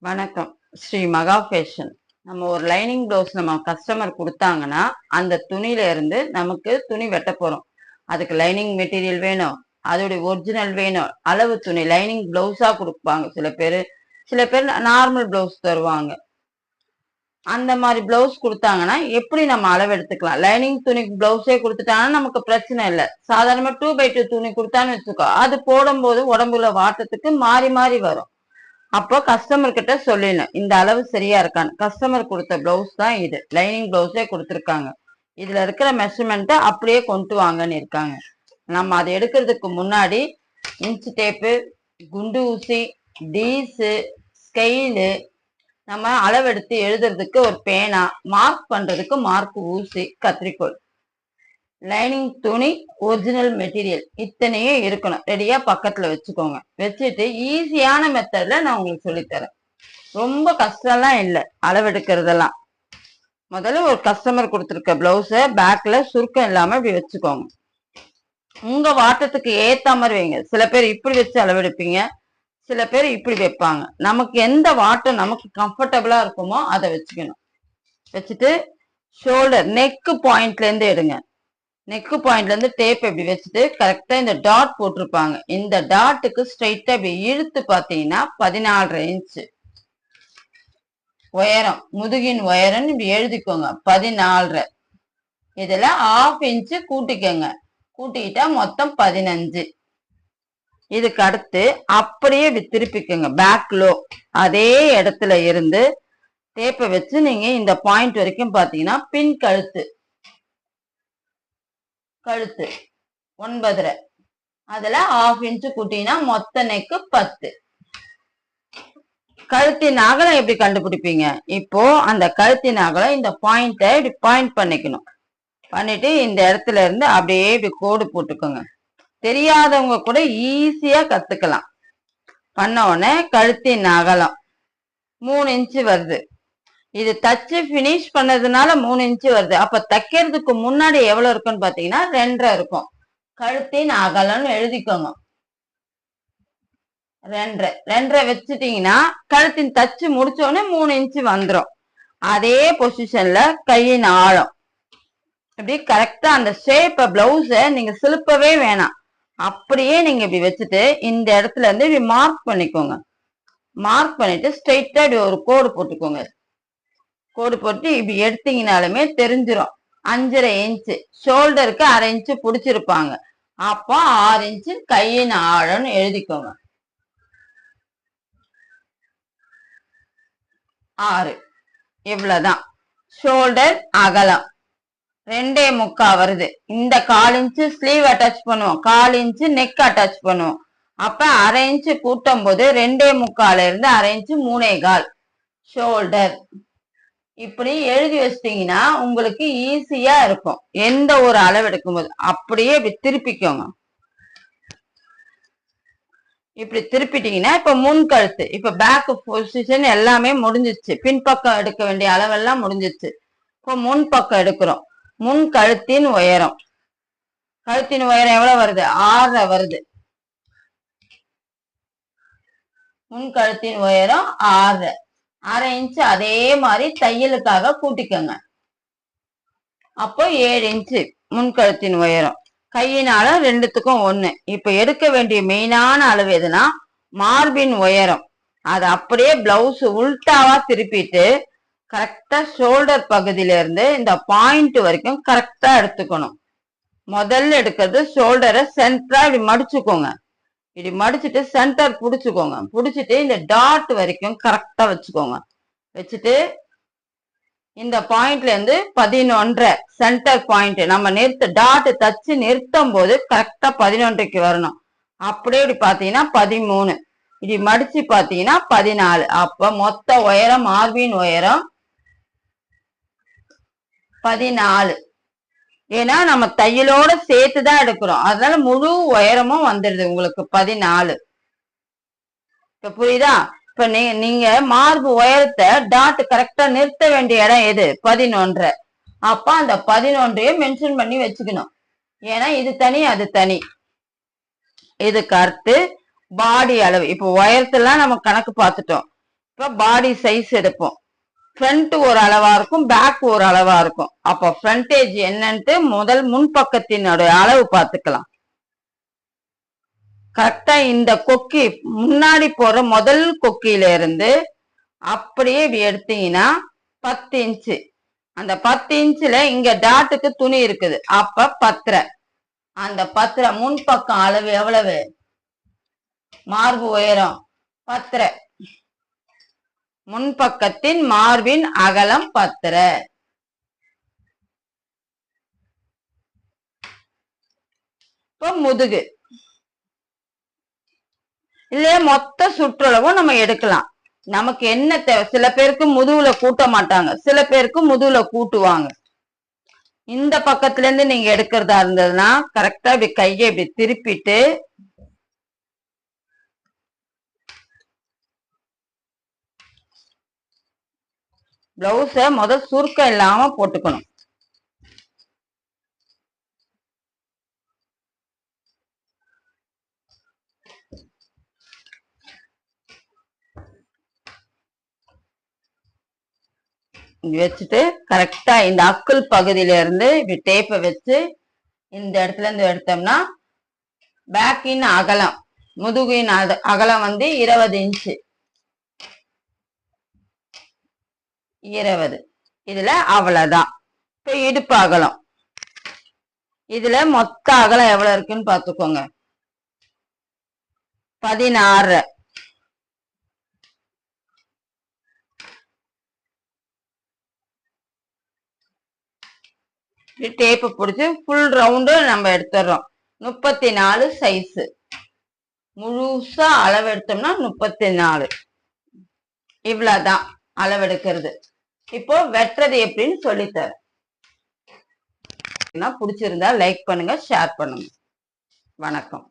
வணக்கம். ஸ்ரீ மகா ஃபேஷன். நம்ம ஒரு லைனிங் ப்ளவுஸ் நம்ம கஸ்டமர் கொடுத்தாங்கன்னா அந்த துணியில இருந்து நமக்கு துணி வெட்ட போறோம். அதுக்கு லைனிங் மெட்டீரியல் வேணும், அதோடைய ஒரிஜினல் வேணும், அளவு துணி லைனிங் ப்ளவுஸா கொடுப்பாங்க சில பேர் நார்மல் ப்ளவுஸ் தருவாங்க. அந்த மாதிரி ப்ளவுஸ் கொடுத்தாங்கன்னா எப்படி நம்ம அளவு எடுத்துக்கலாம்? லைனிங் துணி ப்ளவுஸே கொடுத்துட்டாங்கன்னா நமக்கு பிரச்சனை இல்லை. சாதாரணமா 2x2 துணி கொடுத்தான்னு வச்சுக்கோ, அது போடும்போது உடம்புல வாட்டத்துக்கு மாறி மாறி வரும். அப்போ கஸ்டமர் கிட்ட சொல்லிடணும், இந்த அளவு சரியா இருக்கான்னு. கஸ்டமர் கொடுத்த பிளவுஸ் தான் இது, லைனிங் பிளவுஸே கொடுத்துருக்காங்க, இதுல இருக்கிற மெஷர்மெண்ட்டை அப்படியே கொண்டு வாங்கன்னு இருக்காங்க. நம்ம அதை எடுக்கிறதுக்கு முன்னாடி இன்ச் டேப்பு, குண்டு ஊசி, டீஸு, ஸ்கெயிலு, நம்ம அளவெடுத்து எழுதுறதுக்கு ஒரு பேனா, மார்க் பண்றதுக்கு மார்க் ஊசி, கத்திரிக்கோள், லைனிங் துணி, ஒரிஜினல் மெட்டீரியல் இத்தனையும் இருக்கணும். ரெடியா பக்கத்துல வச்சுக்கோங்க. வச்சுட்டு ஈஸியான மெத்தட்ல நான் உங்களுக்கு சொல்லித்தரேன். ரொம்ப கஷ்டம்லாம் இல்லை அளவெடுக்கிறதெல்லாம். முதல்ல ஒரு கஸ்டமர் கொடுத்துருக்க பிளவுஸை பேக்ல சுருக்கம் இல்லாம இப்படி வச்சுக்கோங்க. உங்க வாட்டத்துக்கு ஏத்த மாதிரி வைங்க. சில பேர் இப்படி வச்சு அளவெடுப்பீங்க, சில பேர் இப்படி வைப்பாங்க. நமக்கு எந்த வாட்டம் நமக்கு கம்ஃபர்டபுளா இருக்குமோ அதை வச்சுக்கணும். வச்சுட்டு ஷோல்டர் நெக்கு பாயிண்ட்ல இருந்து எடுங்க. நெக்கு பாயிண்ட்ல இருந்து டேப் இப்படி வச்சுட்டு கரெக்டா இந்த டாட் போட்டிருப்பாங்க, இந்த டாட்டுக்கு ஸ்ட்ரைட்டா இப்படி இழுத்து பாத்தீங்கன்னா 14.5 இன்ச்சு உயரம், முதுகின் உயரம் இப்படி எழுதிக்கோங்க 14. இதுல 1/2 இன்ச்சு கூட்டிக்கோங்க. கூட்டிக்கிட்டா மொத்தம் 15. இதுக்கு அடுத்து அப்படியே இப்படி திருப்பிக்கோங்க. பேக் லோ அதே இடத்துல இருந்து டேப்பை வச்சு நீங்க இந்த பாயிண்ட் வரைக்கும் பாத்தீங்கன்னா பின் கழுத்து 9.5, அதுல 1/2 இன்ச்சு கூட்டினா மொத்த நெக்கு 10. கழுத்தின் அகலம் எப்படி கண்டுபிடிப்பீங்க? இப்போ அந்த கழுத்தின் அகலம் இந்த பாயிண்ட இப்படி பாயிண்ட் பண்ணிக்கணும். பண்ணிட்டு இந்த இடத்துல இருந்து அப்படியே இப்படி கோடு போட்டுக்கோங்க. தெரியாதவங்க கூட ஈஸியா கத்துக்கலாம். பண்ண உடனே கழுத்தின் அகலம் 3 இன்ச்சு வருது. இது தச்சு பினிஷ் பண்ணதுனால 3 இன்ச்சு வருது. அப்ப தைக்கிறதுக்கு முன்னாடி எவ்வளவு இருக்குன்னு பாத்தீங்கன்னா 2.5 இருக்கும். கழுத்தின் அகலம்னு எழுதிக்கோங்க. 2.5 வச்சுட்டீங்கன்னா கழுத்தின் தச்சு முடிச்ச உடனே 3 இன்ச்சு வந்துடும். அதே பொசிஷன்ல கையின் ஆழம் இப்படி கரெக்டா அந்த ஷேப்ப பிளவுஸ நீங்க சிலுப்பவே வேணாம், அப்படியே நீங்க இப்படி வச்சுட்டு இந்த இடத்துல இருந்து இப்படி மார்க் பண்ணிக்கோங்க. மார்க் பண்ணிட்டு ஸ்ட்ரைட்டா இப்படி ஒரு கோடு போட்டுக்கோங்க. கோடு போட்டு இப்படி எடுத்தீங்கனாலுமே தெரிஞ்சிடும் 5.5 இன்ச்சு. ஷோல்டருக்கு 1/2 இன்ச்சு பிடிச்சிருப்பாங்க. அப்போ 6 இன்ச்சு கையின் ஆழம்னு எழுதிக்கோங்க. 6 இவ்வளவுதான். ஷோல்டர் அகலம் 2.25 வருது. இந்த 1/4 இன்ச்சு ஸ்லீவ் அட்டாச் பண்ணுவோம், 1/4 இன்ச்சு நெக் அட்டாச் பண்ணுவோம். அப்ப 1/2 இன்ச்சு கூட்டும் போது 2.25 இருந்து 1/2 இன்ச்சு 3.25 ஷோல்டர். இப்படி எழுதி வச்சிட்டீங்கன்னா உங்களுக்கு ஈஸியா இருக்கும் எந்த ஒரு அளவு எடுக்கும் போது. அப்படியே இப்படி திருப்பிக்கோங்க. இப்படி திருப்பிட்டீங்கன்னா இப்ப முன் கழுத்து, இப்ப பேக் பொசிஷன் எல்லாமே முடிஞ்சிச்சு. பின்பக்கம் எடுக்க வேண்டிய அளவெல்லாம் முடிஞ்சிச்சு. இப்போ முன் பக்கம் எடுக்கிறோம். முன் கழுத்தின் உயரம், கழுத்தின் உயரம் எவ்வளவு வருது? 6 வருது. முன் கழுத்தின் உயரம் 6, 1/2 இன்ச்சு அதே மாதிரி தையலுக்காக கூட்டிக்கோங்க. அப்போ 7 இன்ச்சு முன்கழுத்தின் உயரம். கையினால 2த்துக்கும் 1. இப்ப எடுக்க வேண்டிய மெயினான அளவு எதுனா மார்பின் உயரம். அது அப்படியே பிளவுஸ் உல்டாவா திருப்பிட்டு கரெக்டா ஷோல்டர் பகுதியில இருந்து இந்த பாயிண்ட் வரைக்கும் கரெக்டா எடுத்துக்கணும். முதல்ல எடுக்கிறது ஷோல்டரை சென்டரா இப்படி மடிச்சுக்கோங்க. இப்படி மடிச்சுட்டு சென்டர் புடிச்சுக்கோங்க. புடிச்சிட்டு இந்த டாட் வரைக்கும் கரெக்டா வச்சுக்கோங்க. வச்சுட்டு இந்த பாயிண்ட்ல இருந்து 11 சென்டர் பாயிண்ட் நம்ம டாட் தச்சு நிறுத்தும் போது கரெக்டா 11க்கு வரணும். அப்படியே இப்படி பாத்தீங்கன்னா 13, இப்படி மடிச்சு பாத்தீங்கன்னா 14. அப்ப மொத்த உயரம் மார்பின் உயரம் 14. ஏன்னா நம்ம தையலோட சேர்த்துதான் எடுக்கிறோம், அதனால முழு உயரமும் வந்துடுது உங்களுக்கு 14. இப்ப புரியுதா? இப்ப நீங்க மார்பு உயரத்தை டாட் கரெக்டா நிறுத்த வேண்டிய இடம் எது? 11. அப்ப அந்த 11ஐயும் மென்ஷன் பண்ணி வச்சுக்கணும். ஏன்னா இது தனி அது தனி. இதுக்கு அடுத்து பாடி அளவு. இப்ப உயரத்தெல்லாம் நம்ம கணக்கு பார்த்துட்டோம். இப்ப பாடி சைஸ் எடுப்போம். ஃப்ரண்ட் ஒரு அளவா இருக்கும், பேக் ஒரு அளவா இருக்கும். அப்ப ஃப்ரண்டேஜ் என்னன்ட்டு முதல் முன்பக்கத்தினுடைய அளவு பார்த்துக்கலாம். கரெக்டா இந்த கொக்கி முன்னாடி போற முதல் கொக்கியில இருந்து அப்படியே எடுத்தீங்கன்னா 10 இன்ச்சு. அந்த 10 இன்ச்சுல இங்க டாட்டுக்கு துணி இருக்குது. அப்ப 10. அந்த 10 முன்பக்கம் அளவு எவ்வளவு? மார்பு உயரம் 10. முன்பக்கத்தின் மார்பின் அகலம் 10. இப்ப முதுகு இல்லையா மொத்த சுற்றளவும் நம்ம எடுக்கலாம். நமக்கு என்ன தேவை? சில பேருக்கு முதுகுல கூட்ட மாட்டாங்க, சில பேருக்கு முதுகுல கூட்டுவாங்க. இந்த பக்கத்துல இருந்து நீங்க எடுக்கிறதா இருந்ததுன்னா கரெக்டா இப்படி கையை இப்படி திருப்பிட்டு பிளவுஸ முதல் சுருக்கம் இல்லாம போட்டுக்கணும். வச்சுட்டு கரெக்டா இந்த அக்குள் பகுதியில இருந்து இப்படி டேப்பை வச்சு இந்த இடத்துல இருந்து எடுத்தோம்னா பேக்கின் அகலம், முதுகின் அகலம் 20 இன்ச்சு. 20. இதுல அவ்வளவுதான். இப்ப இடுப்பு அகலம், இதுல மொத்த அகலம் எவ்வளவு இருக்குன்னு பாத்துக்கோங்க. 16. டேப்பு பிடிச்சி ஃபுல் ரவுண்டு நம்ம எடுத்துடுறோம். 34 சைஸ் முழுசா அளவு எடுத்தோம்னா 34. இவ்வளவுதான் அளவெடுக்கிறது. இப்போ வெட்டுறது எப்படின்னு சொல்லித்தரேன். பிடிச்சிருந்தா லைக் பண்ணுங்க, ஷேர் பண்ணுங்க. வணக்கம்.